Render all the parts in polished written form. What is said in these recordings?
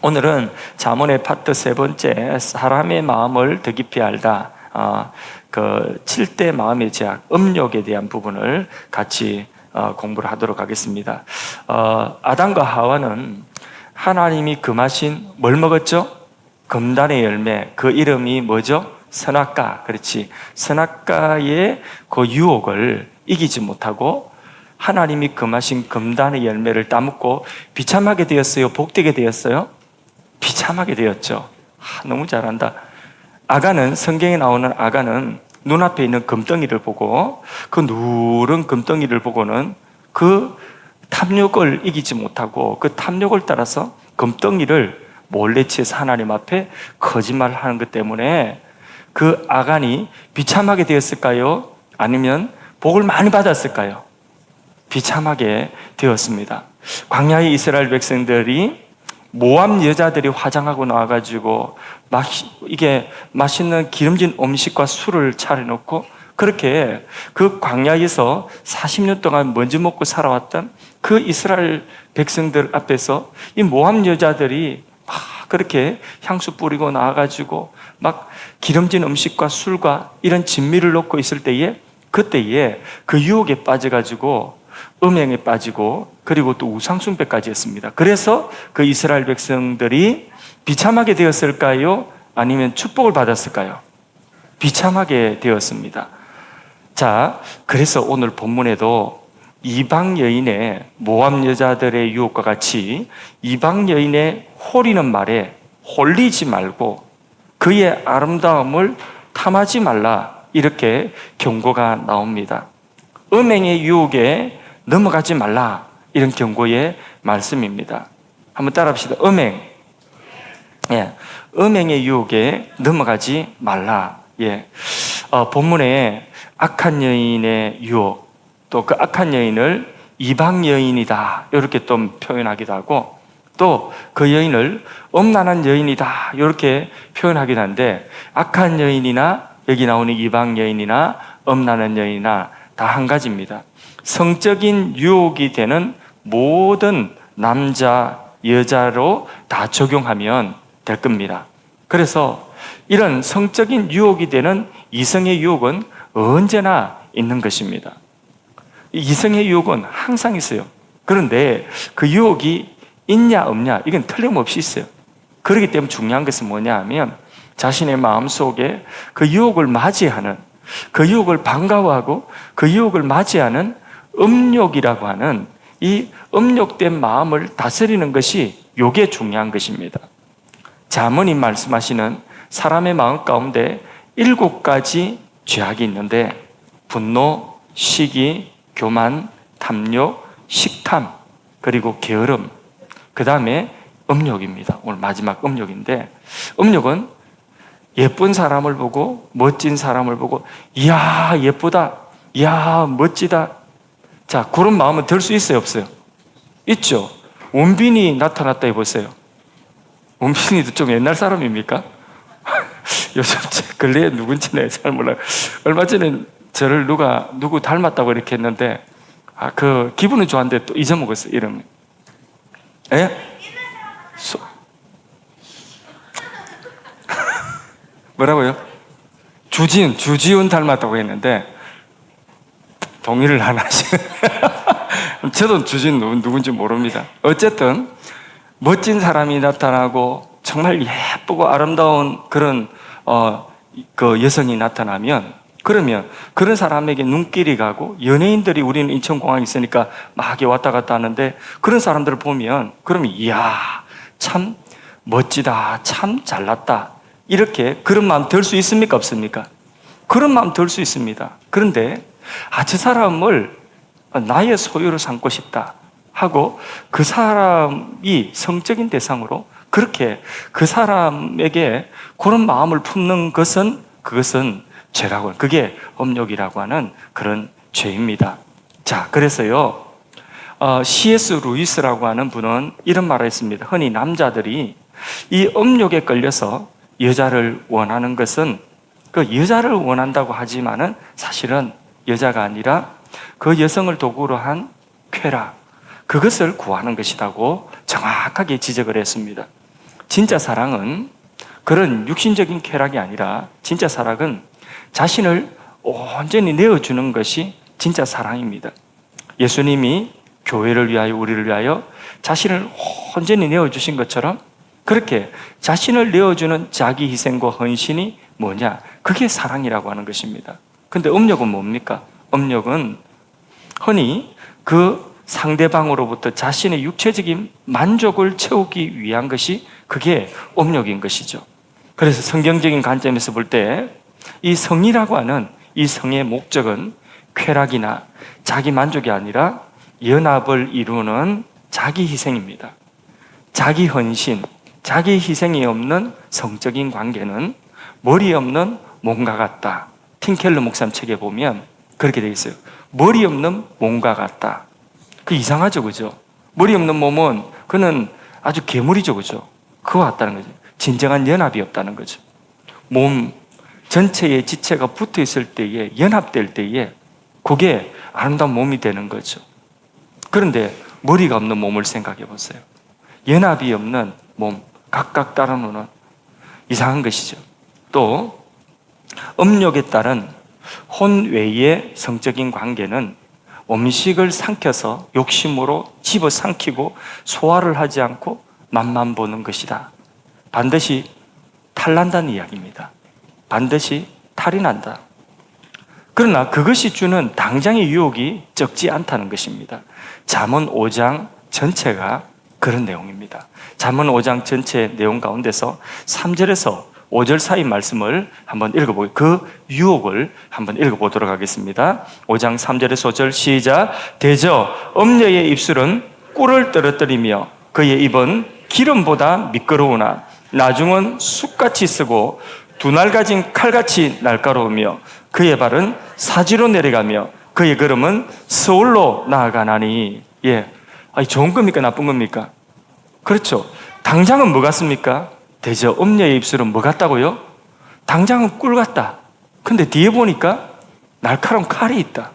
오늘은 잠언의 파트 세 번째, 사람의 마음을 더 깊이 알다. 그 7대 마음의 제약, 음욕에 대한 부분을 같이 공부를 하도록 하겠습니다. 아담과 하와는 하나님이 금하신 뭘 먹었죠? 금단의 열매, 그 이름이 뭐죠? 선악과. 그렇지. 선악과의 그 유혹을 이기지 못하고 하나님이 금하신 금단의 열매를 따먹고 비참하게 되었어요? 복되게 되었어요? 비참하게 되었죠. 너무 잘한다. 아간은, 성경에 나오는 아간은 눈앞에 있는 금덩이를 보고, 그 누런 금덩이를 보고는 그 탐욕을 이기지 못하고 그 탐욕을 따라서 금덩이를 몰래 취해서 하나님 앞에 거짓말을 하는 것 때문에 그 아간이 비참하게 되었을까요? 아니면 복을 많이 받았을까요? 비참하게 되었습니다. 광야의 이스라엘 백성들이 모압 여자들이 화장하고 나와가지고 이게 맛있는 기름진 음식과 술을 차려놓고 그렇게 그 광야에서 40년 동안 먼지 먹고 살아왔던 그 이스라엘 백성들 앞에서 이 모압 여자들이 막 그렇게 향수 뿌리고 나와가지고 막 기름진 음식과 술과 이런 진미를 놓고 있을 때에 그때에 그 유혹에 빠져가지고 음행에 빠지고 그리고 또 우상숭배까지 했습니다. 그래서 그 이스라엘 백성들이 비참하게 되었을까요? 아니면 축복을 받았을까요? 비참하게 되었습니다. 자, 그래서 오늘 본문에도 이방 여인의 모압 여자들의 유혹과 같이 이방 여인의 홀이는 말에 홀리지 말고 그의 아름다움을 탐하지 말라, 이렇게 경고가 나옵니다. 음행의 유혹에 넘어가지 말라, 이런 경고의 말씀입니다. 한번 따라합시다. 음행. 예. 음행의 유혹에 넘어가지 말라. 예. 본문에 악한 여인의 유혹, 또 그 악한 여인을 이방 여인이다, 이렇게 또 표현하기도 하고, 또 그 여인을 음란한 여인이다, 이렇게 표현하기도 하는데, 악한 여인이나 여기 나오는 이방 여인이나 음란한 여인이나 다 한 가지입니다. 성적인 유혹이 되는 모든 남자, 여자로 다 적용하면 될 겁니다. 그래서 이런 성적인 유혹이 되는 이성의 유혹은 언제나 있는 것입니다. 이성의 유혹은 항상 있어요. 그런데 그 유혹이 있냐 없냐, 이건 틀림없이 있어요. 그렇기 때문에 중요한 것은 뭐냐 하면 자신의 마음속에 그 유혹을 맞이하는, 그 유혹을 반가워하고 그 유혹을 맞이하는 음욕이라고 하는 이 음욕된 마음을 다스리는 것이, 요게 중요한 것입니다. 잠언이 말씀하시는 사람의 마음 가운데 7가지 죄악이 있는데, 분노, 시기, 교만, 탐욕, 식탐, 그리고 게으름, 그 다음에 음욕입니다. 오늘 마지막 음욕인데, 음욕은 예쁜 사람을 보고, 멋진 사람을 보고, 이야 예쁘다, 이야 멋지다, 자, 그런 마음은 들 수 있어요, 없어요? 있죠. 원빈이 나타났다 해보세요. 원빈이도 좀 옛날 사람입니까? 요즘 근래에 누군지는 잘 몰라요. 얼마 전에 저를 누구 닮았다고 이렇게 했는데, 그 기분은 좋았는데 또 잊어먹었어요, 이름을. 예? 뭐라고요? 주지훈 닮았다고 했는데 동의를 안 하시네. 저도 주지훈 누군지 모릅니다. 어쨌든 멋진 사람이 나타나고 정말 예쁘고 아름다운 그런 그 여성이 나타나면, 그러면 그런 사람에게 눈길이 가고, 연예인들이, 우리는 인천공항에 있으니까 막 왔다 갔다 하는데, 그런 사람들을 보면 그러면 이야 참 멋지다, 참 잘났다, 이렇게 그런 마음 들 수 있습니까 없습니까? 그런 마음 들 수 있습니다. 그런데 저 사람을 나의 소유로 삼고 싶다 하고 그 사람이 성적인 대상으로 그렇게 그 사람에게 그런 마음을 품는 것은, 그것은 죄라고, 그게 음욕이라고 하는 그런 죄입니다. 자, 그래서요, C.S. 루이스라고 하는 분은 이런 말을 했습니다. 흔히 남자들이 이 음욕에 걸려서 여자를 원하는 것은, 그 여자를 원한다고 하지만은 사실은 여자가 아니라 그 여성을 도구로 한 쾌락, 그것을 구하는 것이라고 정확하게 지적을 했습니다. 진짜 사랑은 그런 육신적인 쾌락이 아니라 진짜 사랑은 자신을 온전히 내어주는 것이 진짜 사랑입니다. 예수님이 교회를 위하여 우리를 위하여 자신을 온전히 내어주신 것처럼 그렇게 자신을 내어주는 자기 희생과 헌신이 뭐냐? 그게 사랑이라고 하는 것입니다. 근데 음욕은 뭡니까? 음욕은 흔히 그 상대방으로부터 자신의 육체적인 만족을 채우기 위한 것이 그게 음욕인 것이죠. 그래서 성경적인 관점에서 볼 때 이 성이라고 하는 이 성의 목적은 쾌락이나 자기 만족이 아니라 연합을 이루는 자기 희생입니다. 자기 헌신, 자기 희생이 없는 성적인 관계는 머리 없는 몸과 같다. 팀 켈러 목사님 책에 보면 그렇게 되어 있어요. 머리 없는 몸과 같다. 그 이상하죠, 그죠? 머리 없는 몸은 그는 아주 괴물이죠, 그죠? 그와 같다는 거죠. 진정한 연합이 없다는 거죠. 몸 전체의 지체가 붙어 있을 때에, 연합될 때에 그게 아름다운 몸이 되는 거죠. 그런데 머리가 없는 몸을 생각해 보세요. 연합이 없는 몸, 각각 따라 노는 이상한 것이죠. 또 음욕에 따른 혼외의 성적인 관계는 음식을 삼켜서 욕심으로 집어삼키고 소화를 하지 않고 맛만 보는 것이다. 반드시 탈난다는 이야기입니다. 반드시 탈이 난다. 그러나 그것이 주는 당장의 유혹이 적지 않다는 것입니다. 잠언 5장 전체가 그런 내용입니다. 잠언 5장 전체 내용 가운데서 3절에서 5절 사이 말씀을 한번 읽어보고 그 유혹을 한번 읽어보도록 하겠습니다. 5장 3절에서 5절 시작. 대저 음녀의 입술은 꿀을 떨어뜨리며 그의 입은 기름보다 미끄러우나 나중은 쑥같이 쓰고 두 날 가진 칼같이 날카로우며 그의 발은 사지로 내려가며 그의 걸음은 서울로 나아가나니. 예, 좋은 겁니까 나쁜 겁니까? 그렇죠. 당장은 뭐 같습니까? 대저 음녀의 입술은 뭐 같다고요? 당장은 꿀 같다. 근데 뒤에 보니까 날카로운 칼이 있다.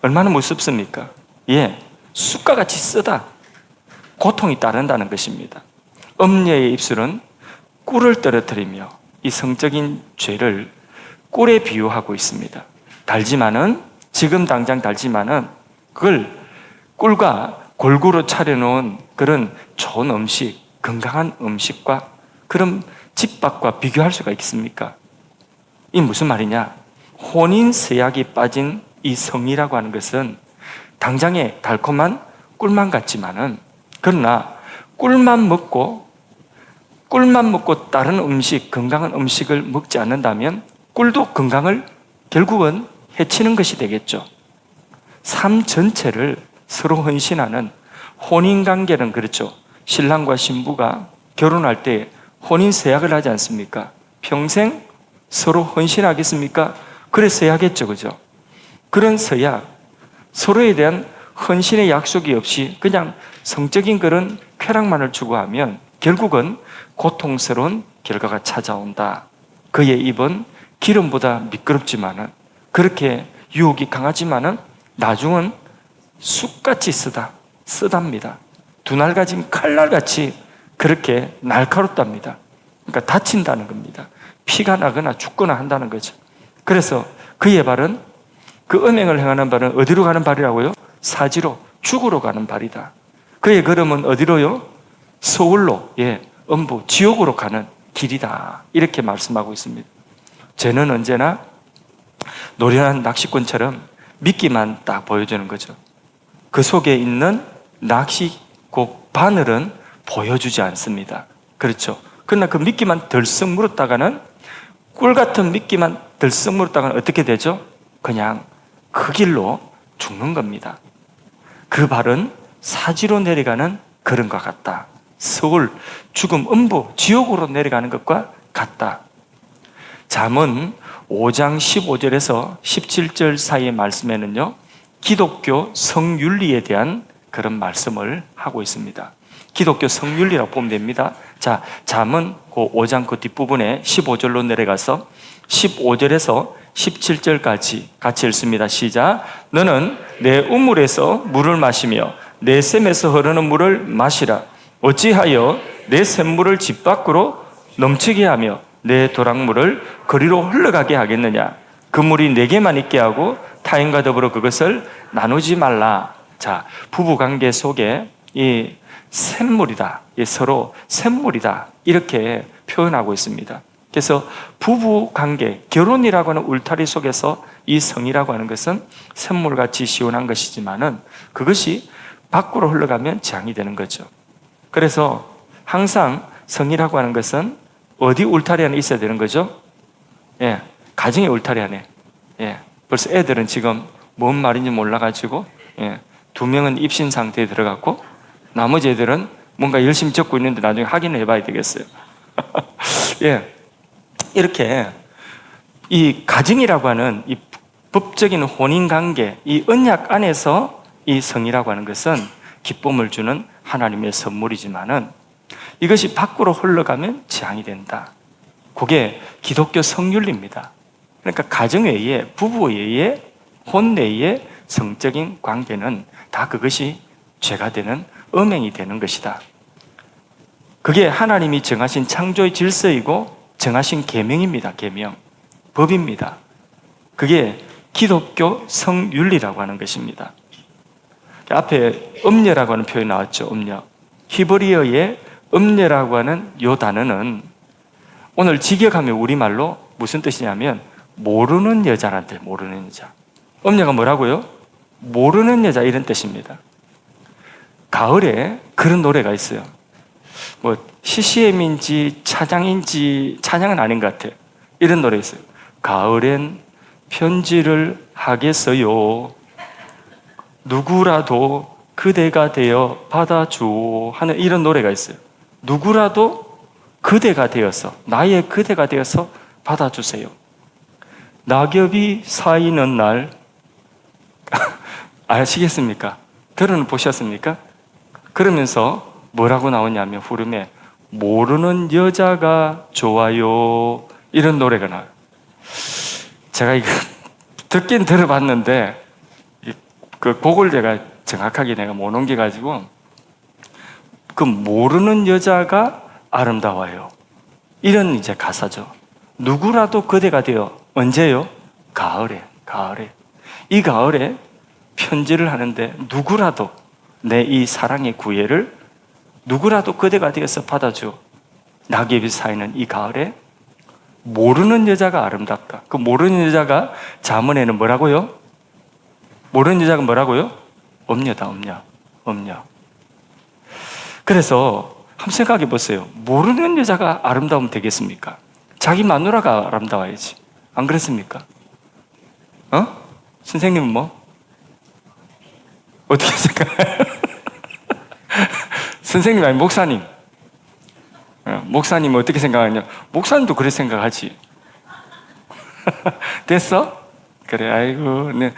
얼마나 무섭습니까? 예, 쑥과 같이 쓰다. 고통이 따른다는 것입니다. 음녀의 입술은 꿀을 떨어뜨리며 이 성적인 죄를 꿀에 비유하고 있습니다. 달지만은 지금 당장 달지만은 그걸 꿀과 골고루 차려놓은 그런 좋은 음식, 건강한 음식과 그런 집밥과 비교할 수가 있습니까? 이 무슨 말이냐? 혼인 서약이 빠진 이 성이라고 하는 것은 당장의 달콤한 꿀만 같지만은 그러나 꿀만 먹고 다른 음식, 건강한 음식을 먹지 않는다면 꿀도 건강을 결국은 해치는 것이 되겠죠. 삶 전체를 서로 헌신하는 혼인관계는 그렇죠. 신랑과 신부가 결혼할 때 혼인서약을 하지 않습니까? 평생 서로 헌신하겠습니까? 그래서 해야겠죠, 그죠? 그런 서약, 서로에 대한 헌신의 약속이 없이 그냥 성적인 그런 쾌락만을 추구하면 결국은 고통스러운 결과가 찾아온다. 그의 입은 기름보다 미끄럽지만은 그렇게 유혹이 강하지만은 나중은 쑥같이 쓰답니다. 두 날 가진 칼날같이 그렇게 날카롭답니다. 그러니까 다친다는 겁니다. 피가 나거나 죽거나 한다는 거죠. 그래서 그의 발은 그 음행을 행하는 발은 어디로 가는 발이라고요? 사지로, 죽으로 가는 발이다. 그의 걸음은 어디로요? 서울로, 예, 음부, 지옥으로 가는 길이다. 이렇게 말씀하고 있습니다. 죄는 언제나 노련한 낚시꾼처럼 미끼만 딱 보여주는 거죠. 그 속에 있는 낚시곡 바늘은 보여주지 않습니다. 그렇죠. 그러나 그 미끼만 덜썩 물었다가는 꿀 같은 미끼만 덜썩 물었다가는 어떻게 되죠? 그냥 그 길로 죽는 겁니다. 그 발은 사지로 내려가는 그런 것 같다. 서울, 죽음, 음부, 지옥으로 내려가는 것과 같다. 잠언 5장 15절에서 17절 사이의 말씀에는요, 기독교 성윤리에 대한 그런 말씀을 하고 있습니다. 기독교 성윤리라고 보면 됩니다. 자, 잠언 그 5장 그 뒷부분에 15절로 내려가서 15절에서 17절까지 같이 읽습니다. 시작. 너는 내 우물에서 물을 마시며 내 샘에서 흐르는 물을 마시라. 어찌하여 내 샘물을 집 밖으로 넘치게 하며 내 도랑물을 거리로 흘러가게 하겠느냐? 그 물이 내게만 있게 하고 타인과 더불어 그것을 나누지 말라. 자, 부부관계 속에 이 샘물이다, 이 서로 샘물이다, 이렇게 표현하고 있습니다. 그래서 부부관계, 결혼이라고 하는 울타리 속에서 이 성이라고 하는 것은 샘물같이 시원한 것이지만은 그것이 밖으로 흘러가면 재앙이 되는 거죠. 그래서 항상 성이라고 하는 것은 어디 울타리 안에 있어야 되는 거죠? 예, 가정의 울타리 안에. 예, 벌써 애들은 지금 뭔 말인지 몰라가지고, 예, 2명은 입신 상태에 들어갔고, 나머지 애들은 뭔가 열심히 적고 있는데 나중에 확인을 해봐야 되겠어요. 예, 이렇게 이 가정이라고 하는 이 법적인 혼인 관계, 이 언약 안에서 이 성이라고 하는 것은 기쁨을 주는 하나님의 선물이지만은 이것이 밖으로 흘러가면 재앙이 된다. 그게 기독교 성윤리입니다. 그러니까 가정 외에, 부부 외에, 혼 내에 성적인 관계는 다 그것이 죄가 되는, 음행이 되는 것이다. 그게 하나님이 정하신 창조의 질서이고 정하신 계명입니다. 계명, 법입니다. 그게 기독교 성윤리라고 하는 것입니다. 앞에 음녀라고 하는 표현이 나왔죠. 음녀. 히브리어의 음녀라고 하는 이 단어는 오늘 직역하면 우리말로 무슨 뜻이냐면 모르는 여자란데, 모르는 여자. 음녀가 뭐라고요? 모르는 여자, 이런 뜻입니다. 가을에 그런 노래가 있어요. 뭐 CCM인지 찬양인지, 찬양은 아닌 것 같아요. 이런 노래 있어요. 가을엔 편지를 하겠어요. 누구라도 그대가 되어 받아주오 하는 이런 노래가 있어요. 누구라도 그대가 되어서, 나의 그대가 되어서 받아주세요. 낙엽이 쌓이는 날 아시겠습니까? 들어보셨습니까? 그러면서 뭐라고 나오냐면 후렴에 모르는 여자가 좋아요, 이런 노래가 나와요. 제가 이거 듣긴 들어봤는데 그 곡을 제가 정확하게 내가 못 옮겨가지고, 그 모르는 여자가 아름다워요, 이런 이제 가사죠. 누구라도 그대가 되어, 언제요? 가을에. 이 가을에 편지를 하는데 누구라도 내 이 사랑의 구애를 누구라도 그대가 되어서 받아줘. 낙엽이 쌓이는 이 가을에 모르는 여자가 아름답다. 그 모르는 여자가 잠언에는 뭐라고요? 모르는 여자가 뭐라고요? 음녀다, 음녀. 그래서 한번 생각해 보세요. 모르는 여자가 아름다우면 되겠습니까? 자기 마누라가 아름다워야지. 안 그렇습니까? 선생님은 뭐? 어떻게 생각해요? 선생님 아니 목사님. 목사님은 어떻게 생각하냐? 목사님도 그렇게 생각하지. 됐어? 그래, 아이고, 네.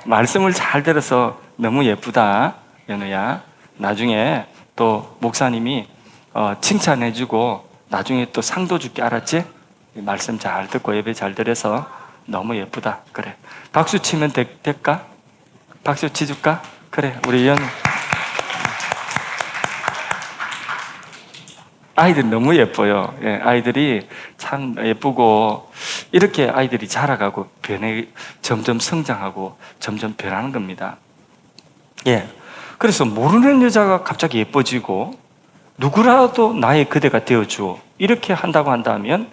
말씀을 잘 들어서 너무 예쁘다, 연우야. 나중에 또 목사님이 칭찬해주고 나중에 또 상도 줄게, 알았지? 말씀 잘 듣고 예배 잘 들어서 너무 예쁘다. 그래, 박수 치면 될까? 박수 치줄까? 그래, 우리 연우. 아이들 너무 예뻐요. 예, 아이들이 참 예쁘고 이렇게 아이들이 자라가고 점점 성장하고 점점 변하는 겁니다. 예, 그래서 모르는 여자가 갑자기 예뻐지고 누구라도 나의 그대가 되어주어 이렇게 한다고 한다면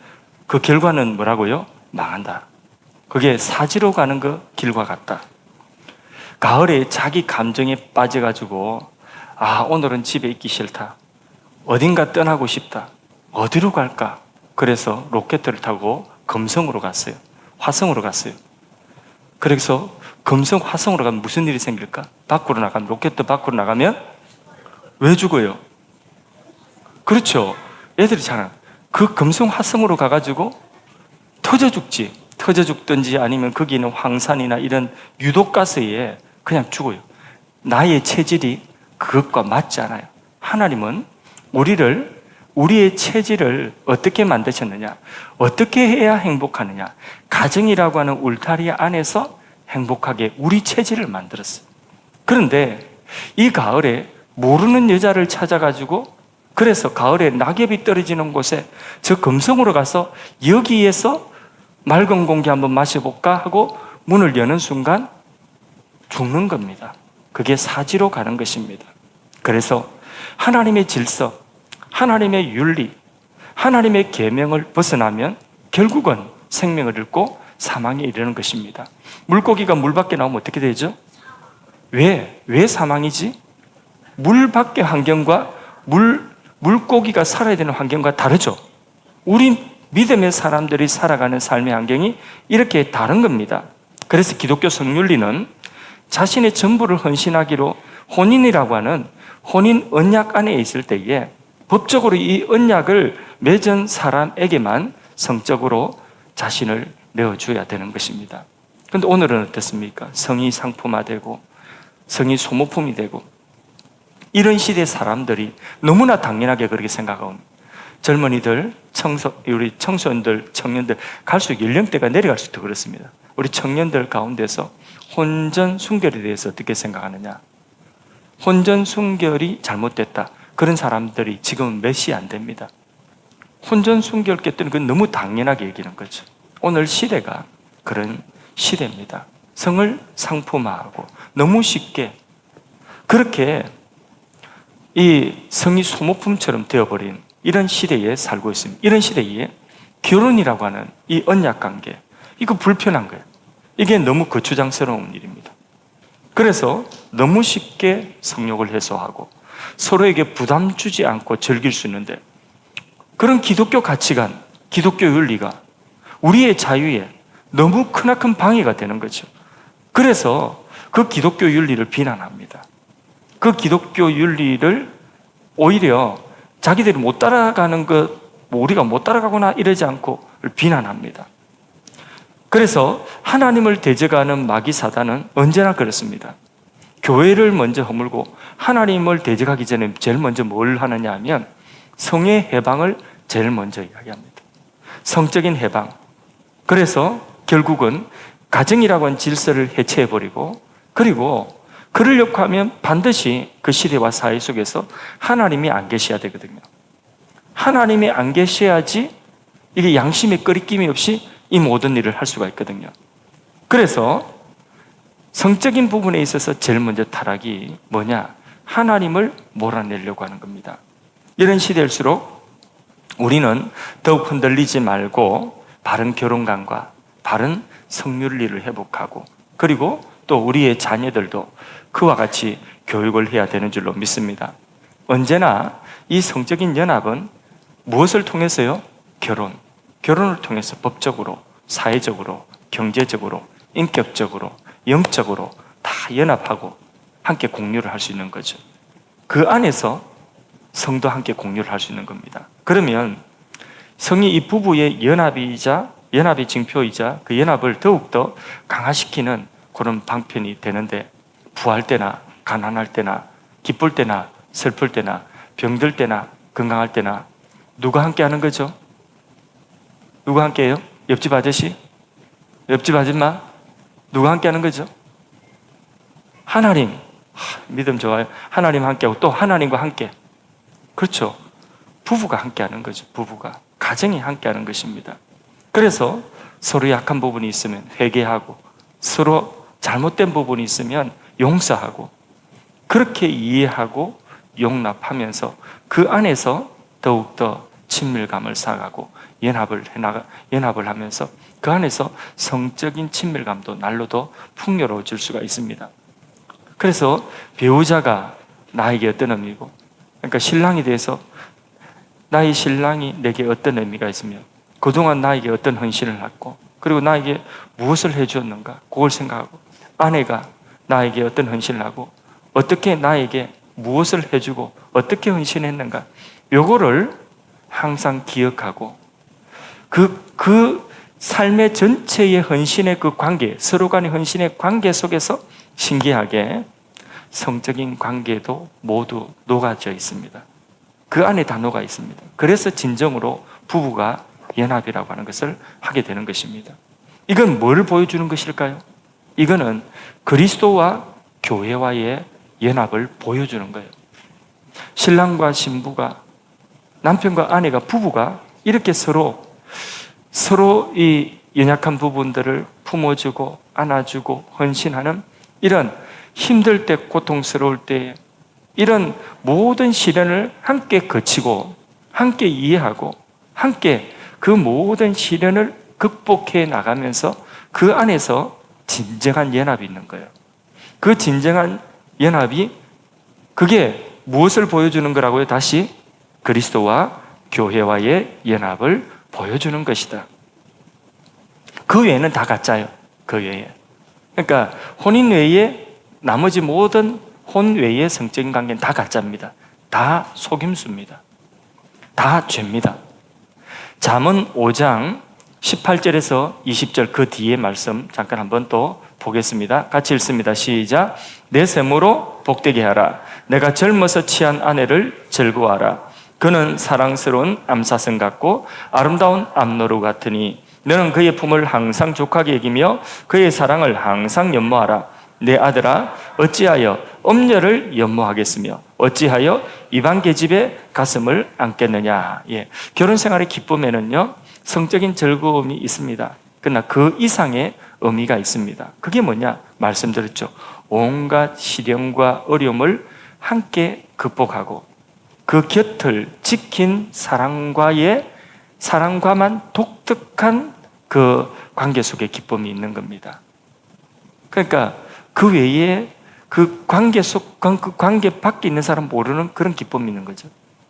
그 결과는 뭐라고요? 망한다. 그게 사지로 가는 그 길과 같다. 가을에 자기 감정에 빠져가지고 오늘은 집에 있기 싫다, 어딘가 떠나고 싶다, 어디로 갈까? 그래서 로켓을 타고 금성으로 갔어요. 화성으로 갔어요. 그래서 금성, 화성으로 가면 무슨 일이 생길까? 밖으로 나가면, 로켓 밖으로 나가면 왜 죽어요? 그렇죠. 애들이 잘 알아요. 그 금성, 화성으로 가가지고 터져 죽지. 터져 죽든지 아니면 거기 있는 황산이나 이런 유독가스에 그냥 죽어요. 나의 체질이 그것과 맞지 않아요. 하나님은 우리의 체질을 어떻게 만드셨느냐? 어떻게 해야 행복하느냐? 가정이라고 하는 울타리 안에서 행복하게 우리 체질을 만들었어요. 그런데 이 가을에 모르는 여자를 찾아가지고 그래서 가을에 낙엽이 떨어지는 곳에 저 금성으로 가서 여기에서 맑은 공기 한번 마셔볼까 하고 문을 여는 순간 죽는 겁니다. 그게 사지로 가는 것입니다. 그래서 하나님의 질서, 하나님의 윤리, 하나님의 계명을 벗어나면 결국은 생명을 잃고 사망에 이르는 것입니다. 물고기가 물 밖에 나오면 어떻게 되죠? 왜 사망이지? 물 밖의 환경과 물고기가 살아야 되는 환경과 다르죠. 우리 믿음의 사람들이 살아가는 삶의 환경이 이렇게 다른 겁니다. 그래서 기독교 성윤리는 자신의 전부를 헌신하기로 혼인이라고 하는 혼인 언약 안에 있을 때에 법적으로 이 언약을 맺은 사람에게만 성적으로 자신을 내어줘야 되는 것입니다. 그런데 오늘은 어떻습니까? 성이 상품화되고 성이 소모품이 되고 이런 시대의 사람들이 너무나 당연하게 그렇게 생각하고 젊은이들, 우리 청소년들, 청년들 갈수록 연령대가 내려갈수록 그렇습니다. 우리 청년들 가운데서 혼전 순결에 대해서 어떻게 생각하느냐? 혼전 순결이 잘못됐다. 그런 사람들이 지금은 몇이 안 됩니다. 혼전 순결께서는 그건 너무 당연하게 얘기하는 거죠. 오늘 시대가 그런 시대입니다. 성을 상품화하고 너무 쉽게 그렇게 이 성이 소모품처럼 되어버린 이런 시대에 살고 있습니다. 이런 시대에 결혼이라고 하는 이 언약관계, 이거 불편한 거예요. 이게 너무 거추장스러운 일입니다. 그래서 너무 쉽게 성욕을 해소하고 서로에게 부담 주지 않고 즐길 수 있는데 그런 기독교 가치관, 기독교 윤리가 우리의 자유에 너무 크나큰 방해가 되는 거죠. 그래서 그 기독교 윤리를 비난합니다. 그 기독교 윤리를 오히려 자기들이 못 따라가는 것, 우리가 못 따라가거나 이러지 않고 비난합니다. 그래서 하나님을 대적하는 마귀 사단은 언제나 그렇습니다. 교회를 먼저 허물고 하나님을 대적하기 전에 제일 먼저 뭘 하느냐 하면 성의 해방을 제일 먼저 이야기합니다. 성적인 해방. 그래서 결국은 가정이라고 하는 질서를 해체해버리고 그리고 그러려고 하면 반드시 그 시대와 사회 속에서 하나님이 안 계셔야 되거든요. 하나님이 안 계셔야지 이게 양심에 끄리낌이 없이 이 모든 일을 할 수가 있거든요. 그래서 성적인 부분에 있어서 제일 먼저 타락이 뭐냐? 하나님을 몰아내려고 하는 겁니다. 이런 시대일수록 우리는 더욱 흔들리지 말고 바른 결혼관과 바른 성윤리를 회복하고 그리고 또 우리의 자녀들도 그와 같이 교육을 해야 되는 줄로 믿습니다. 언제나 이 성적인 연합은 무엇을 통해서요? 결혼을 통해서 법적으로, 사회적으로, 경제적으로, 인격적으로, 영적으로 다 연합하고 함께 공유를 할 수 있는 거죠. 그 안에서 성도 함께 공유를 할 수 있는 겁니다. 그러면 성이 이 부부의 연합의 징표이자 그 연합을 더욱더 강화시키는 그런 방편이 되는데 부할 때나 가난할 때나 기쁠 때나 슬플 때나 병들 때나 건강할 때나 누가 함께 하는 거죠? 누가 함께 해요? 옆집 아저씨? 옆집 아줌마? 누가 함께 하는 거죠? 하나님. 믿음 좋아요. 하나님 함께하고 또 하나님과 함께. 그렇죠. 부부가 함께하는 거죠. 부부가. 가정이 함께하는 것입니다. 그래서 서로 약한 부분이 있으면 회개하고 서로 잘못된 부분이 있으면 용서하고 그렇게 이해하고 용납하면서 그 안에서 더욱더 친밀감을 쌓아가고 연합을 하면서 그 안에서 성적인 친밀감도 날로도 풍요로워질 수가 있습니다. 그래서 배우자가 나에게 어떤 의미고 그러니까 신랑에 대해서 나의 신랑이 내게 어떤 의미가 있으며 그동안 나에게 어떤 헌신을 했고 그리고 나에게 무엇을 해주었는가 그걸 생각하고 아내가 나에게 어떤 헌신을 하고 어떻게 나에게 무엇을 해주고 어떻게 헌신했는가 요거를 항상 기억하고 그 삶의 전체의 헌신의 그 관계 서로 간의 헌신의 관계 속에서 신기하게 성적인 관계도 모두 녹아져 있습니다. 그 안에 다 녹아 있습니다. 그래서 진정으로 부부가 연합이라고 하는 것을 하게 되는 것입니다. 이건 뭘 보여주는 것일까요? 이거는 그리스도와 교회와의 연합을 보여주는 거예요. 신랑과 신부가 남편과 아내가, 부부가 이렇게 서로 이 연약한 부분들을 품어주고 안아주고 헌신하는 이런 힘들 때, 고통스러울 때 이런 모든 시련을 함께 거치고 함께 이해하고 함께 그 모든 시련을 극복해 나가면서 그 안에서 진정한 연합이 있는 거예요. 그 진정한 연합이 그게 무엇을 보여주는 거라고요? 다시 그리스도와 교회와의 연합을 보여주는 것이다. 그 외에는 다 가짜예요. 그 외에. 그러니까 혼인 외에 나머지 모든 혼 외의 성적인 관계는 다 가짜입니다. 다 속임수입니다. 다 죄입니다. 잠언 5장 18절에서 20절 그 뒤에 말씀 잠깐 한번 또 보겠습니다. 같이 읽습니다. 시작. 내 셈으로 복되게 하라. 내가 젊어서 취한 아내를 즐거워하라. 그는 사랑스러운 암사슴 같고 아름다운 암노루 같으니 너는 그의 품을 항상 족하게 여기며 그의 사랑을 항상 연모하라. 내 아들아, 어찌하여 엄녀를 연모하겠으며 어찌하여 이방 계집의 가슴을 안겠느냐. 예. 결혼 생활의 기쁨에는요 성적인 즐거움이 있습니다. 그러나 그 이상의 의미가 있습니다. 그게 뭐냐? 말씀드렸죠. 온갖 시련과 어려움을 함께 극복하고 그 곁을 지킨 사랑과만 독특한 그 관계 속에 기쁨이 있는 겁니다. 그러니까 그 외에 그 관계 밖에 있는 사람 모르는 그런 기쁨이 있는 거죠.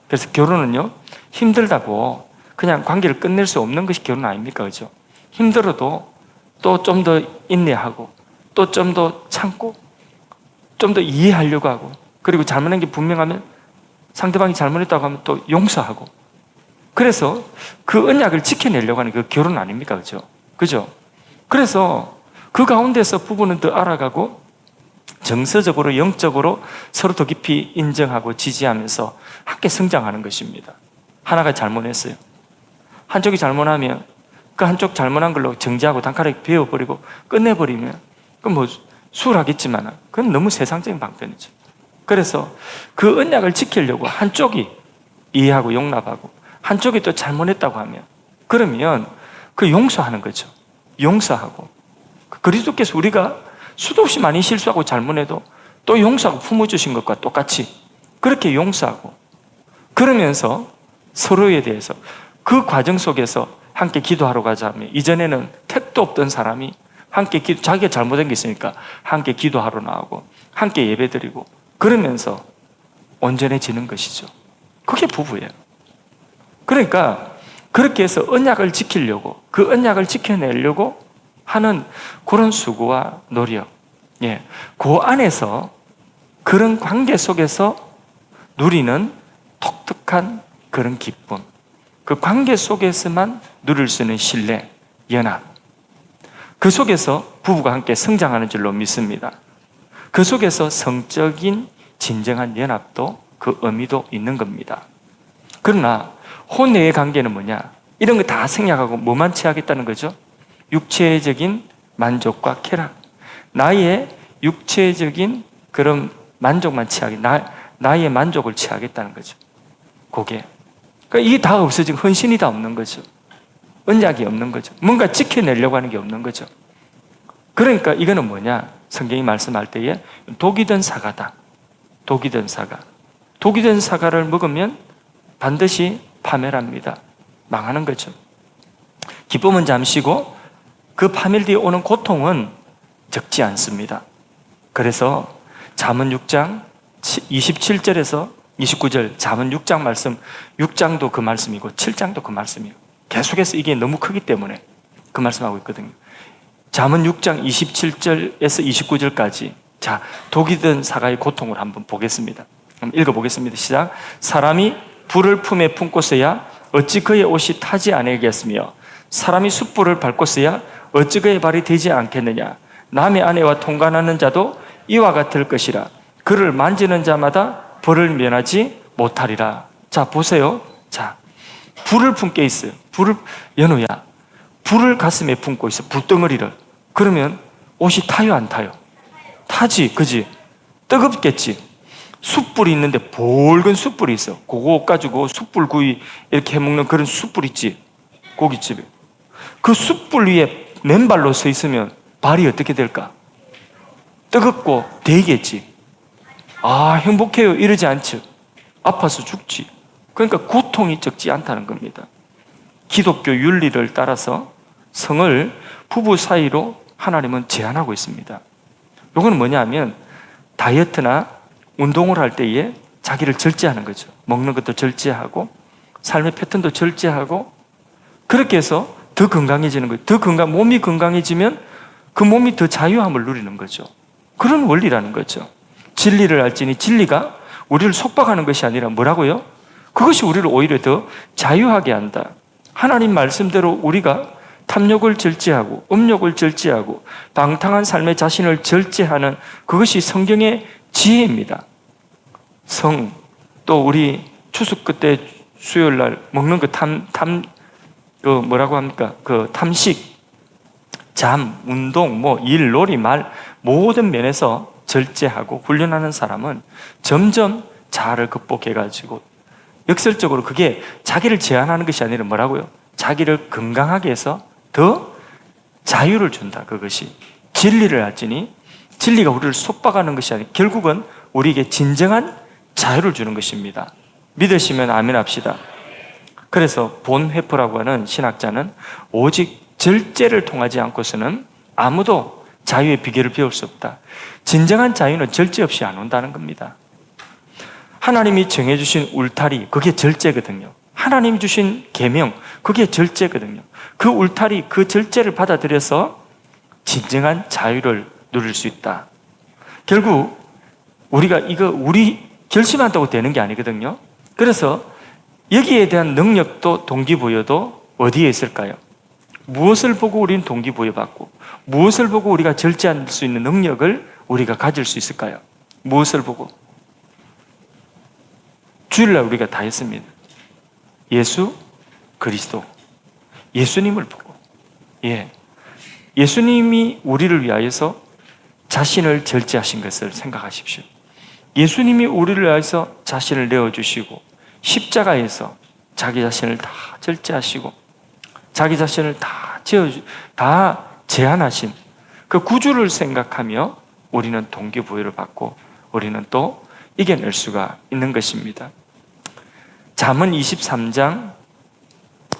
그래서 결혼은요, 힘들다고 그냥 관계를 끝낼 수 없는 것이 결혼 아닙니까? 그죠? 힘들어도 또 좀 더 인내하고 또 좀 더 참고 좀 더 이해하려고 하고 그리고 잘못한 게 분명하면 상대방이 잘못했다고 하면 또 용서하고 그래서 그 언약을 지켜내려고 하는 그 결혼 아닙니까? 그죠? 그죠? 그래서 그 가운데서 부부는 더 알아가고 정서적으로 영적으로 서로 더 깊이 인정하고 지지하면서 함께 성장하는 것입니다. 하나가 잘못했어요. 한쪽이 잘못하면 그 한쪽 잘못한 걸로 정지하고 단칼에 베어버리고 끝내버리면 그건 뭐 수월하겠지만 그건 너무 세상적인 방편이죠. 그래서 그 언약을 지키려고 한쪽이 이해하고 용납하고 한쪽이 또 잘못했다고 하면 그러면 그 용서하는 거죠. 용서하고 그리스도께서 우리가 수도 없이 많이 실수하고 잘못해도 또 용서하고 품어주신 것과 똑같이 그렇게 용서하고 그러면서 서로에 대해서 그 과정 속에서 함께 기도하러 가자 하면 이전에는 택도 없던 사람이 함께 자기가 잘못한 게 있으니까 함께 기도하러 나오고 함께 예배드리고 그러면서 온전해지는 것이죠. 그게 부부예요. 그러니까 그렇게 해서 언약을 지키려고 그 언약을 지켜내려고 하는 그런 수고와 노력, 예, 그 안에서 그런 관계 속에서 누리는 독특한 그런 기쁨, 그 관계 속에서만 누릴 수 있는 신뢰, 연합, 그 속에서 부부가 함께 성장하는 줄로 믿습니다. 그 속에서 성적인 진정한 연합도 그 의미도 있는 겁니다. 그러나 혼외의 관계는 뭐냐? 이런 거 다 생략하고 뭐만 취하겠다는 거죠? 육체적인 만족과 쾌락, 나의 육체적인 그런 만족만 취하게, 나의 만족을 취하겠다는 거죠. 그게. 그러니까 이게 다 없어지고 헌신이 다 없는 거죠. 언약이 없는 거죠. 뭔가 지켜내려고 하는 게 없는 거죠. 그러니까 이거는 뭐냐? 성경이 말씀할 때에 독이 든 사과다. 독이 든 사과. 독이 든 사과를 먹으면 반드시 파멸합니다. 망하는 거죠. 기쁨은 잠시고 그 파멸 뒤에 오는 고통은 적지 않습니다. 그래서 잠언 6장 27절에서 29절 잠언 6장 말씀 6장도 그 말씀이고 7장도 그 말씀이에요. 계속해서 이게 너무 크기 때문에 그 말씀하고 있거든요. 잠언 6장 27절에서 29절까지 자, 독이 든 사과의 고통을 한번 보겠습니다. 한번 읽어보겠습니다. 시작. 사람이 불을 품에 품고서야 어찌 그의 옷이 타지 아니겠으며 사람이 숯불을 밟고서야 어찌 그의 발이 되지 않겠느냐. 남의 아내와 통관하는 자도 이와 같을 것이라. 그를 만지는 자마다 벌을 면하지 못하리라. 자, 보세요. 자, 불을 품게 있어요. 연우야, 불을 가슴에 품고 있어. 불덩어리를. 그러면 옷이 타요, 안 타요? 타지, 그지? 뜨겁겠지. 숯불이 있는데 붉은 숯불이 있어. 그거 가지고 숯불구이 이렇게 해먹는 그런 숯불 있지, 고깃집에. 그 숯불 위에 맨발로 서 있으면 발이 어떻게 될까? 뜨겁고 데이겠지. 아, 행복해요 이러지 않죠. 아파서 죽지. 그러니까 고통이 적지 않다는 겁니다. 기독교 윤리를 따라서 성을 부부 사이로 하나님은 제한하고 있습니다. 이거는 뭐냐면 다이어트나 운동을 할 때에 자기를 절제하는 거죠. 먹는 것도 절제하고 삶의 패턴도 절제하고, 그렇게 해서 더 건강해지는 거예요. 몸이 건강해지면 그 몸이 더 자유함을 누리는 거죠. 그런 원리라는 거죠. 진리를 알지니, 진리가 우리를 속박하는 것이 아니라 뭐라고요? 그것이 우리를 오히려 더 자유하게 한다. 하나님 말씀대로 우리가 탐욕을 절제하고 음욕을 절제하고 방탕한 삶의 자신을 절제하는 그것이 성경의 지혜입니다. 또 우리 추석 그때 수요일 날 먹는 뭐라고 합니까? 그 탐식, 잠, 운동, 일, 놀이, 말 모든 면에서 절제하고 훈련하는 사람은 점점 자아를 극복해가지고 역설적으로 그게 자기를 제한하는 것이 아니라 뭐라고요? 자기를 건강하게 해서 더 자유를 준다. 그것이 진리를 알지니, 진리가 우리를 속박하는 것이 아니라 결국은 우리에게 진정한 자유를 주는 것입니다. 믿으시면 아멘 합시다. 그래서 본 회포라고 하는 신학자는 오직 절제를 통하지 않고서는 아무도 자유의 비결을 배울 수 없다. 진정한 자유는 절제 없이 안 온다는 겁니다. 하나님이 정해주신 울타리, 그게 절제거든요. 하나님이 주신 계명, 그게 절제거든요. 그 울타리, 그 절제를 받아들여서 진정한 자유를 누릴 수 있다. 결국 우리가 우리 결심한다고 되는 게 아니거든요. 그래서 여기에 대한 능력도 동기부여도 어디에 있을까요? 무엇을 보고 우리는 동기부여받고 무엇을 보고 우리가 절제할 수 있는 능력을 우리가 가질 수 있을까요? 무엇을 보고? 주일날 우리가 다 했습니다. 예수 그리스도, 예수님을 보고, 예수님이 우리를 위하여서 자신을 절제하신 것을 생각하십시오. 예수님이 우리를 위하여서 자신을 내어주시고 십자가에서 자기 자신을 다 절제하시고 자기 자신을 다 제한하신 그 구주를 생각하며 우리는 동기부여를 받고 우리는 또 이겨낼 수가 있는 것입니다. 잠언 23장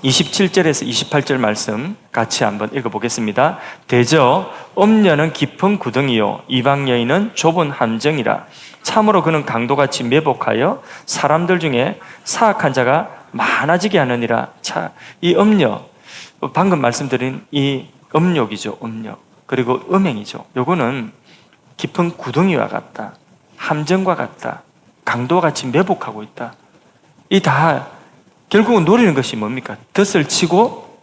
27절에서 28절 말씀 같이 한번 읽어보겠습니다. 대저 엄녀는 깊은 구덩이요 이방 여인은 좁은 함정이라. 참으로 그는 강도같이 매복하여 사람들 중에 사악한 자가 많아지게 하느니라. 이 음녀, 방금 말씀드린 이 음욕이죠. 음욕. 그리고 음행이죠. 요거는 깊은 구덩이와 같다. 함정과 같다. 강도와 같이 매복하고 있다. 이 다 결국은 노리는 것이 뭡니까? 덫을 치고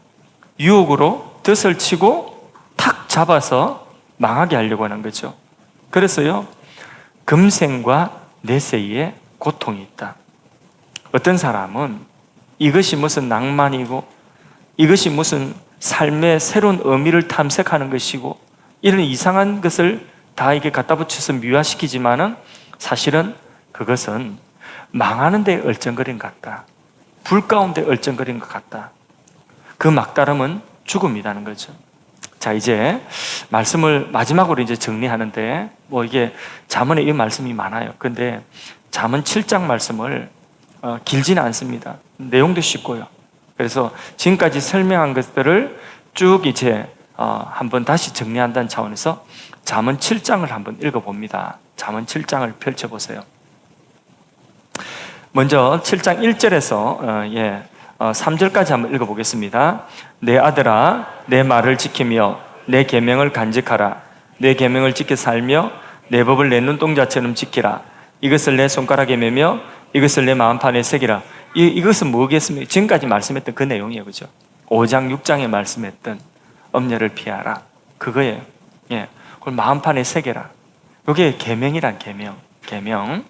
유혹으로 덫을 치고 탁 잡아서 망하게 하려고 하는 거죠. 그래서요, 금생과 내세에 고통이 있다. 어떤 사람은 이것이 무슨 낭만이고 이것이 무슨 삶의 새로운 의미를 탐색하는 것이고 이런 이상한 것을 다 이게 갖다 붙여서 미화시키지만은 사실은 그것은 망하는 데 얼쩡거린 것 같다. 불 가운데 얼쩡거린 것 같다. 그 막다름은 죽음이라는 거죠. 자, 이제 말씀을 마지막으로 이제 정리하는데 이게 잠언에 이 말씀이 많아요. 근데 잠언 7장 말씀을 길지는 않습니다. 내용도 쉽고요. 그래서 지금까지 설명한 것들을 쭉 이제 한번 다시 정리한다는 차원에서 잠언 7장을 한번 읽어봅니다. 잠언 7장을 펼쳐보세요. 먼저 7장 1절에서 3절까지 한번 읽어보겠습니다. 내 아들아, 내 말을 지키며 내 계명을 간직하라. 내 계명을 지켜 살며 내 법을 내 눈동자처럼 지키라. 이것을 내 손가락에 매며 이것을 내 마음판에 새기라. 이것은 뭐겠습니까? 지금까지 말씀했던 그 내용이에요. 그죠? 5장 6장에 말씀했던 엄녀를 피하라. 그거예요. 그걸 마음판에 새겨라. 이게 계명이란 계명.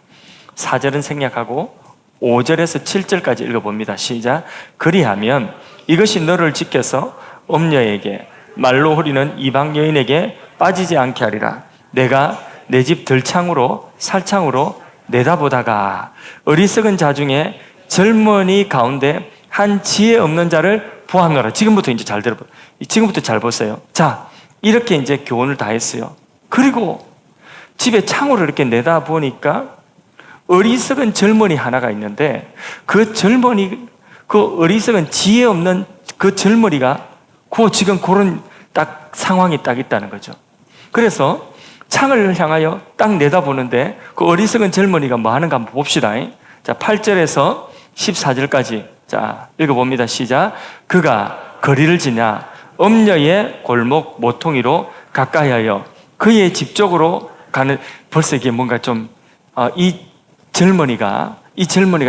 4절은 생략하고 5절에서 7절까지 읽어봅니다. 시작. 그리하면 이것이 너를 지켜서 엄녀에게 말로 후리는 이방 여인에게 빠지지 않게 하리라. 내가 내 집 들창으로 살창으로 내다보다가 어리석은 자 중에 젊은이 가운데 한 지혜 없는 자를 보았노라. 지금부터 이제 잘 들어보세요. 지금부터 잘 보세요. 자, 이렇게 이제 교훈을 다 했어요. 그리고 집에 창으로 이렇게 내다보니까 어리석은 젊은이 하나가 있는데 그 젊은이, 그 어리석은 지혜 없는 그 젊은이가 지금 그런 딱 상황이 딱 있다는 거죠. 그래서 창을 향하여 딱 내다보는데 그 어리석은 젊은이가 뭐 하는가 한번 봅시다. 자, 8절에서 14절까지 자, 읽어봅니다. 시작. 그가 거리를 지나 엄녀의 골목 모퉁이로 가까이하여 그의 집 쪽으로 가는, 벌써 이게 뭔가 좀 이 젊은이가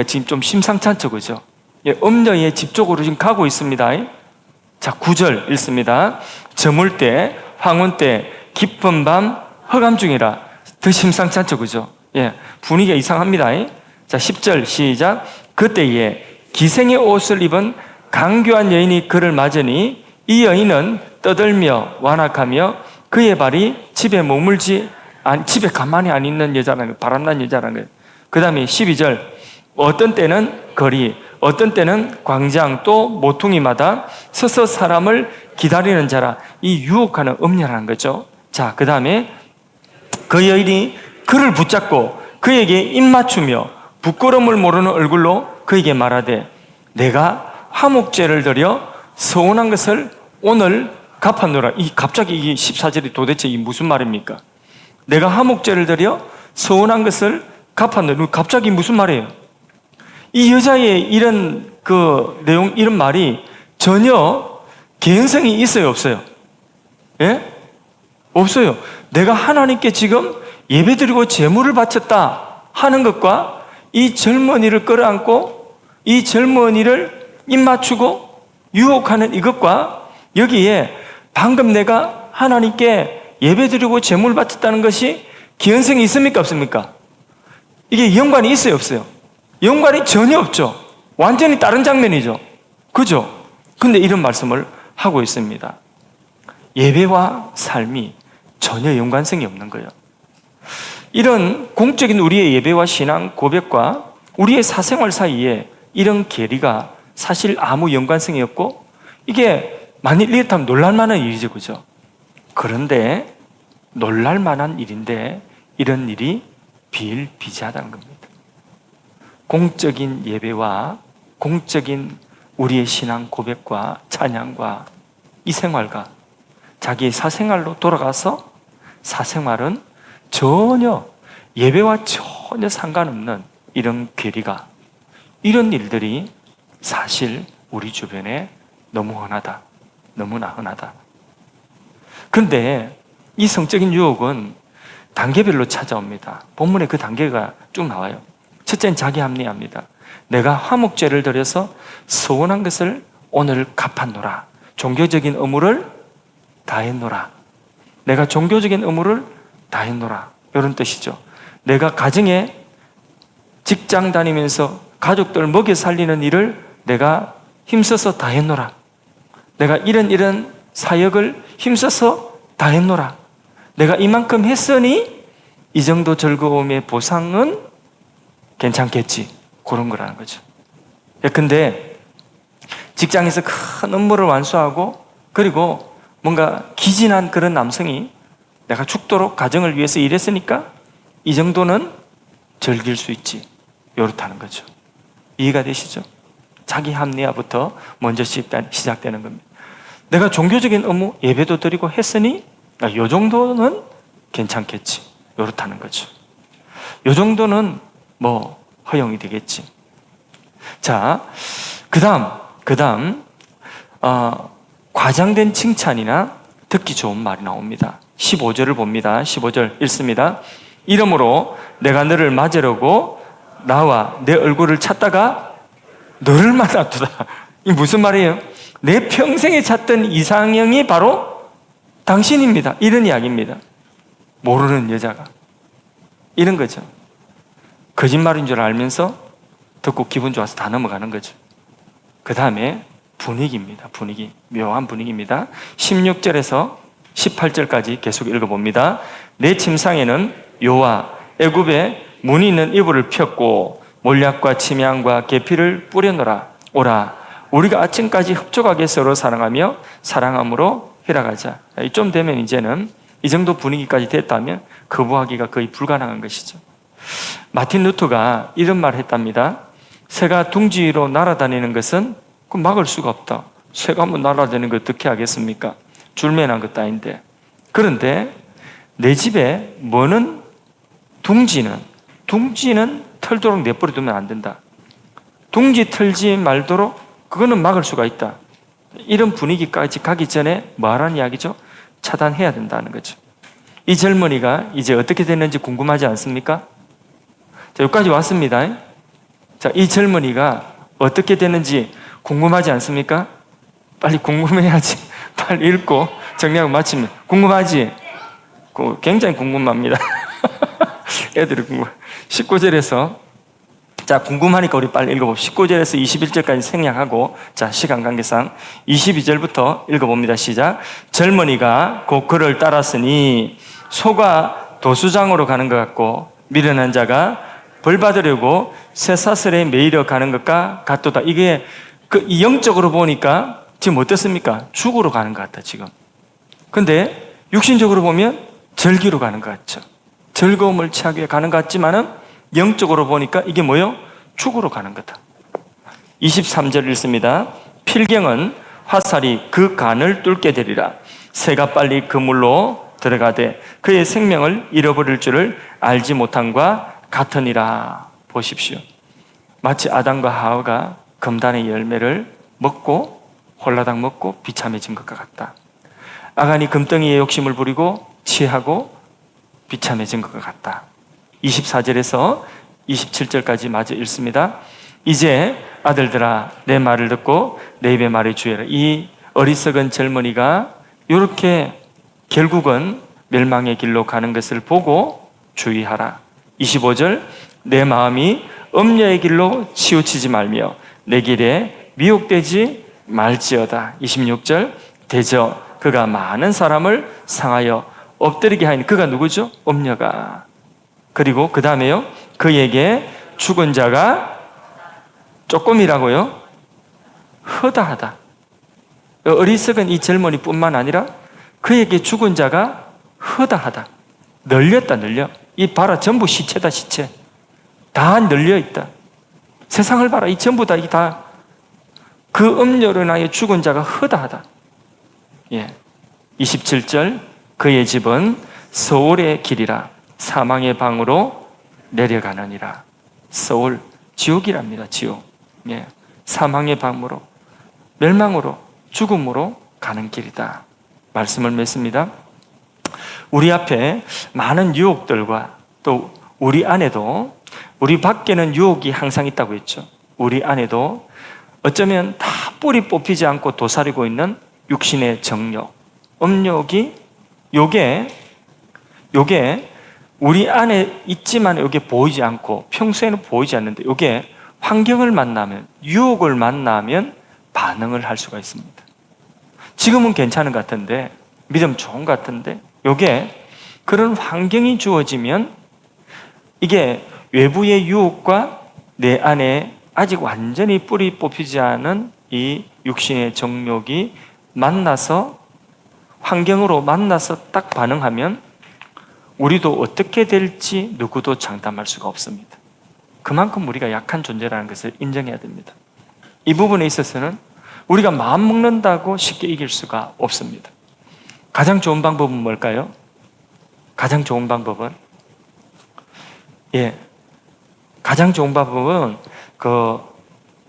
지금 좀 심상치 않죠, 그죠? 예, 엄녀의 집 쪽으로 지금 가고 있습니다. 자, 9절 읽습니다. 저물 때, 황혼 때, 깊은 밤, 허감 중이라. 더 심상치 않죠, 그죠? 예, 분위기가 이상합니다. 자, 10절 시작. 그때에 기생의 옷을 입은 강교한 여인이 그를 맞으니 이 여인은 떠들며 완악하며 그의 발이 집에 집에 가만히 안 있는 여자라는 거예요. 바람난 여자라는 거예요. 그 다음에 12절. 어떤 때는 거리, 어떤 때는 광장, 또 모퉁이마다 서서 사람을 기다리는 자라. 이 유혹하는 음녀라는 거죠. 자, 그 다음에 그 여인이 그를 붙잡고 그에게 입맞추며 부끄러움을 모르는 얼굴로 그에게 말하되 내가 화목제를 드려 서운한 것을 오늘 갚았노라. 갑자기 이 14절이 도대체 이 무슨 말입니까? 내가 화목제를 드려 서운한 것을 갚았노라. 갑자기 무슨 말이에요? 이 여자의 이런 그 내용, 이런 말이 전혀 개연성이 있어요, 없어요? 예? 없어요. 내가 하나님께 지금 예배드리고 제물을 바쳤다 하는 것과 이 젊은이를 끌어안고 이 젊은이를 입맞추고 유혹하는 이것과 여기에 방금 내가 하나님께 예배드리고 제물 바쳤다는 것이 개연성이 있습니까, 없습니까? 이게 연관이 있어요, 없어요? 연관이 전혀 없죠. 완전히 다른 장면이죠. 그죠? 근데 이런 말씀을 하고 있습니다. 예배와 삶이 전혀 연관성이 없는 거예요. 이런 공적인 우리의 예배와 신앙 고백과 우리의 사생활 사이에 이런 괴리가 사실 아무 연관성이 없고 이게 만일 이렇다면 놀랄만한 일이죠, 그죠? 그런데 놀랄만한 일인데 이런 일이 비일비재하다는 겁니다. 공적인 예배와 공적인 우리의 신앙 고백과 찬양과 이 생활과 자기의 사생활로 돌아가서 사생활은 전혀 예배와 전혀 상관없는 이런 괴리가, 이런 일들이 사실 우리 주변에 너무 흔하다. 너무나 흔하다. 그런데 이 성적인 유혹은 단계별로 찾아옵니다. 본문에 그 단계가 쭉 나와요. 첫째는 자기 합리화입니다. 내가 화목제를 드려서 서운한 것을 오늘 갚았노라. 종교적인 의무를 다했노라. 내가 종교적인 의무를 다했노라. 이런 뜻이죠. 내가 가정에 직장 다니면서 가족들 먹여 살리는 일을 내가 힘써서 다했노라. 내가 이런 사역을 힘써서 다했노라. 내가 이만큼 했으니 이 정도 즐거움의 보상은 괜찮겠지. 그런 거라는 거죠. 근데 직장에서 큰 업무를 완수하고 그리고 뭔가 기진한 그런 남성이 내가 죽도록 가정을 위해서 일했으니까 이 정도는 즐길 수 있지. 이렇다는 거죠. 이해가 되시죠? 자기 합리화부터 먼저 시작되는 겁니다. 내가 종교적인 업무 예배도 드리고 했으니 이 정도는 괜찮겠지. 이렇다는 거죠. 이 정도는 뭐 허용이 되겠지. 자, 그 다음 과장된 칭찬이나 듣기 좋은 말이 나옵니다. 15절을 봅니다. 15절 읽습니다. 이러므로 내가 너를 맞으려고 나와 내 얼굴을 찾다가 너를 만났도다. 이 무슨 말이에요? 내 평생에 찾던 이상형이 바로 당신입니다. 이런 이야기입니다. 모르는 여자가 이런 거죠. 거짓말인 줄 알면서 듣고 기분 좋아서 다 넘어가는 거죠. 그 다음에 분위기입니다. 분위기. 묘한 분위기입니다. 16절에서 18절까지 계속 읽어봅니다. 내 침상에는 요와 애굽의 무늬는 이불을 폈고 몰약과 침향과 계피를 뿌려놓으라. 오라, 우리가 아침까지 흡족하게 서로 사랑하며 사랑함으로 희락하자. 좀 되면 이제는 이 정도 분위기까지 됐다면 거부하기가 거의 불가능한 것이죠. 마틴 루터가 이런 말을 했답니다. 새가 둥지로 날아다니는 것은 막을 수가 없다. 새가 한번 날아다니는 걸 어떻게 하겠습니까? 줄매난 것도 아닌데. 그런데 내 집에 뭐는 둥지는 털도록 내버려 두면 안 된다. 둥지 털지 말도록 그거는 막을 수가 있다. 이런 분위기까지 가기 전에 뭐하라는 이야기죠? 차단해야 된다는 거죠. 이 젊은이가 이제 어떻게 됐는지 궁금하지 않습니까? 자, 여기까지 왔습니다. 자, 이 젊은이가 어떻게 됐는지 궁금하지 않습니까? 빨리 궁금해야지. 빨리 읽고 정리하고 마치면 궁금하지? 굉장히 궁금합니다. 애들이 궁금. 19절에서 자, 궁금하니까 우리 빨리 읽어봅시다. 19절에서 21절까지 생략하고, 자, 시간 관계상 22절부터 읽어봅니다. 시작. 젊은이가 곧 그를 따랐으니 소가 도수장으로 가는 것 같고 미련한 자가 벌 받으려고 쇠사슬에 매이려 가는 것과 같도다. 이게 이 영적으로 보니까 지금 어떻습니까? 죽으러 가는 것 같다, 지금. 근데 육신적으로 보면 절기로 가는 것 같죠. 즐거움을 취하기 위해 가는 것 같지만은 영적으로 보니까 이게 뭐요? 죽으러 가는 거다. 23절 읽습니다. 필경은 화살이 그 간을 뚫게 되리라. 새가 빨리 그 물로 들어가되 그의 생명을 잃어버릴 줄을 알지 못함과 같으니라. 보십시오. 마치 아담과 하와가 금단의 열매를 먹고 홀라당 먹고 비참해진 것과 같다. 아간이 금덩이에 욕심을 부리고 취하고 비참해진 것과 같다. 24절에서 27절까지 마저 읽습니다. 이제 아들들아 내 말을 듣고 내 입의 말에 주의하라. 이 어리석은 젊은이가 이렇게 결국은 멸망의 길로 가는 것을 보고 주의하라. 25절 내 마음이 음녀의 길로 치우치지 말며 내 길에 미혹되지 말지어다. 26절 대저 그가 많은 사람을 상하여 엎드리게 하니 그가 누구죠? 음녀가. 그리고 그 다음에요. 그에게 죽은 자가 조금이라고요? 허다하다. 어리석은 이 젊은이뿐만 아니라 그에게 죽은 자가 허다하다. 널렸다, 널려. 이 봐라, 전부 시체다, 시체. 다 널려있다. 세상을 봐라, 이 전부 다, 이 다. 그 음료로 인하여 죽은 자가 허다하다. 예. 27절, 그의 집은 서울의 길이라 사망의 방으로 내려가느니라. 서울, 지옥이랍니다, 지옥. 예. 사망의 방으로, 멸망으로, 죽음으로 가는 길이다. 말씀을 맺습니다. 우리 앞에 많은 유혹들과 또 우리 안에도, 우리 밖에는 유혹이 항상 있다고 했죠. 우리 안에도 어쩌면 다 뿌리 뽑히지 않고 도사리고 있는 육신의 정욕, 음욕이 요게 우리 안에 있지만 요게 보이지 않고 평소에는 보이지 않는데 요게 환경을 만나면, 유혹을 만나면 반응을 할 수가 있습니다. 지금은 괜찮은 것 같은데, 믿음 좋은 것 같은데 요게 그런 환경이 주어지면 이게 외부의 유혹과 내 안에 아직 완전히 뿌리 뽑히지 않은 이 육신의 정욕이 만나서, 환경으로 만나서 딱 반응하면 우리도 어떻게 될지 누구도 장담할 수가 없습니다. 그만큼 우리가 약한 존재라는 것을 인정해야 됩니다. 이 부분에 있어서는 우리가 마음 먹는다고 쉽게 이길 수가 없습니다. 가장 좋은 방법은 뭘까요? 가장 좋은 방법은 가장 좋은 방법은 그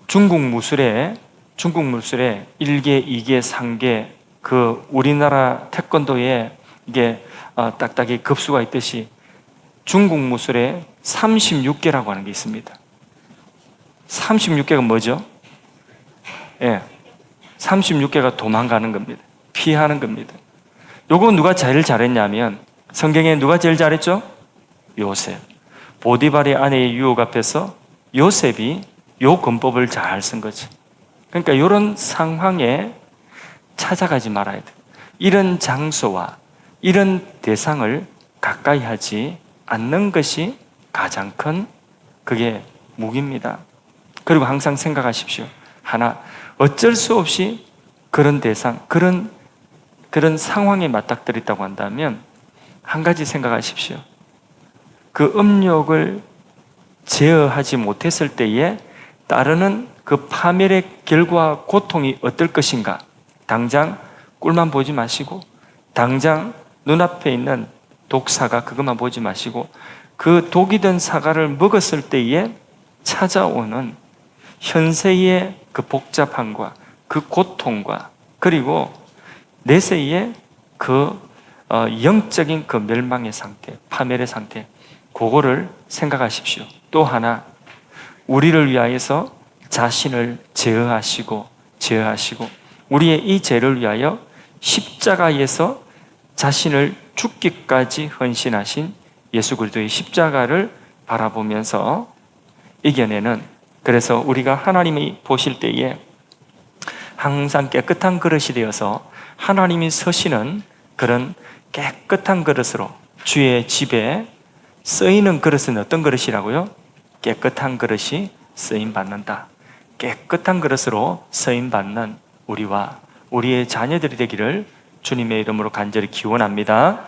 중국 무술에 1계, 2계, 3계 그 우리나라 태권도에 이게 딱딱이 급수가 있듯이 중국 무술에 36계라고 하는 게 있습니다. 36계가 뭐죠? 36계가 도망가는 겁니다. 피하는 겁니다. 요거 누가 제일 잘했냐면 성경에 누가 제일 잘했죠? 요셉. 보디발의 아내의 유혹 앞에서 요셉이 요 권법을 잘 쓴 거죠. 그러니까 이런 상황에 찾아가지 말아야 돼요. 이런 장소와 이런 대상을 가까이 하지 않는 것이 가장 큰 그게 무기입니다. 그리고 항상 생각하십시오. 하나, 어쩔 수 없이 그런 대상, 그런 상황에 맞닥뜨렸다고 한다면 한 가지 생각하십시오. 그 음욕을 제어하지 못했을 때에 따르는 그 파멸의 결과 고통이 어떨 것인가? 당장 꿀만 보지 마시고, 당장 눈앞에 있는 독사가 그것만 보지 마시고, 그 독이 든 사과를 먹었을 때에 찾아오는 현세의 그 복잡함과 그 고통과, 그리고 내세의 그 영적인 그 멸망의 상태, 파멸의 상태, 그거를 생각하십시오. 또 하나, 우리를 위하여서 자신을 제어하시고 우리의 이 죄를 위하여 십자가에서 자신을 죽기까지 헌신하신 예수 그리스도의 십자가를 바라보면서 이겨내는, 그래서 우리가 하나님이 보실 때에 항상 깨끗한 그릇이 되어서 하나님이 서시는 그런 깨끗한 그릇으로, 주의 집에 쓰이는 그릇은 어떤 그릇이라고요? 깨끗한 그릇이 쓰임받는다. 깨끗한 그릇으로 쓰임받는 우리와 우리의 자녀들이 되기를 주님의 이름으로 간절히 기원합니다.